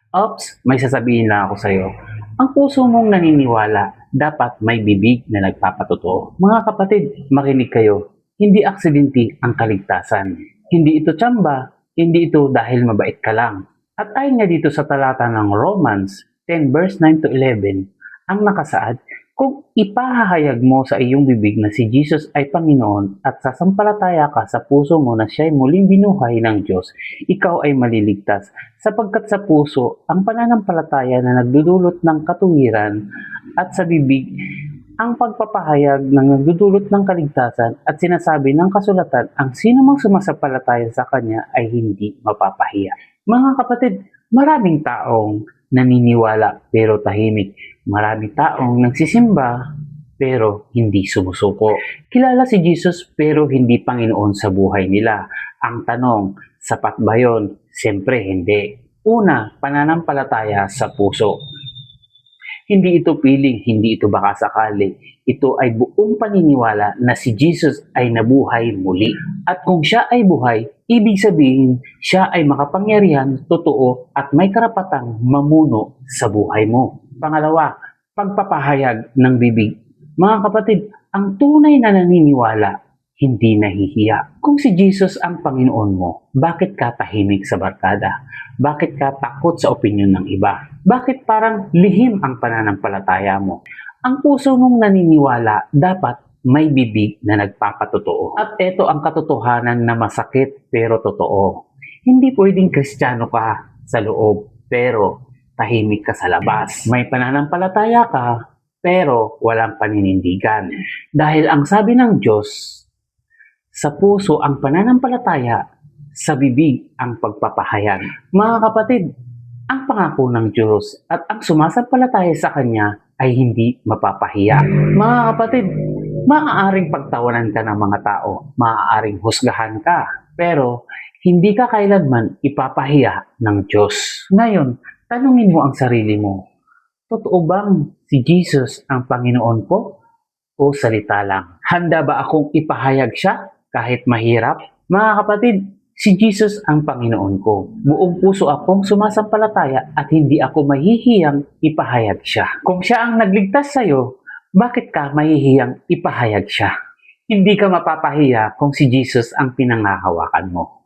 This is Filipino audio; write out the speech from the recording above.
Ops, may sasabihin lang ako sa'yo. Ang puso mong naniniwala, dapat may bibig na nagpapatotoo. Mga kapatid, makinig kayo. Hindi aksidente ang kaligtasan. Hindi ito tsamba, hindi ito dahil mabait ka lang. At ayon nga dito sa talata ng Romans 10 verse 9 to 11, ang nakasaad, kung ipahahayag mo sa iyong bibig na si Jesus ay Panginoon at sasampalataya ka sa puso mo na siya ay muling binuhay ng Diyos, ikaw ay maliligtas. Sapagkat sa puso, ang pananampalataya na nagdudulot ng katuwiran at sa bibig, ang pagpapahayag ng nagdudulot ng kaligtasan at sinasabi ng kasulatan, ang sino mang sumasampalataya sa Kanya ay hindi mapapahiya. Mga kapatid, maraming taong naniniwala pero tahimik. Maraming taong nagsisimba pero hindi sumusuko. Kilala si Jesus pero hindi Panginoon sa buhay nila. Ang tanong, sapat ba yun? Siyempre hindi. Una, pananampalataya sa puso. Hindi ito piling, hindi ito baka sakali. Ito ay buong paniniwala na si Jesus ay nabuhay muli. At kung siya ay buhay, ibig sabihin siya ay makapangyarihan, totoo at may karapatang mamuno sa buhay mo. Pangalawa, pagpapahayag ng bibig. Mga kapatid, ang tunay na naniniwala, hindi nahihiya. Kung si Jesus ang Panginoon mo, bakit ka tahimik sa barkada? Bakit ka takot sa opinyon ng iba? Bakit parang lihim ang pananampalataya mo? Ang puso mong naniniwala, dapat may bibig na nagpapatotoo. At ito ang katotohanan na masakit pero totoo. Hindi pwedeng Kristiyano ka sa loob, pero tahimik ka sa labas. May pananampalataya ka, pero walang paninindigan. Dahil ang sabi ng Diyos, sa puso ang pananampalataya, sa bibig ang pagpapahayag. Mga kapatid, ang pangako ng Diyos at ang sumasampalataya sa Kanya ay hindi mapapahiya. Mga kapatid, maaaring pagtawanan ka ng mga tao, maaaring husgahan ka, pero hindi ka kailanman ipapahiya ng Diyos. Ngayon, tanungin mo ang sarili mo, totoo bang si Jesus ang Panginoon ko o salita lang? Handa ba akong ipahayag siya kahit mahirap? Mga kapatid, si Jesus ang Panginoon ko. Buong puso akong sumasampalataya at hindi ako mahihiyang ipahayag siya. Kung siya ang nagligtas sa'yo, bakit ka mahihiyang ipahayag siya? Hindi ka mapapahiya kung si Jesus ang pinangahawakan mo.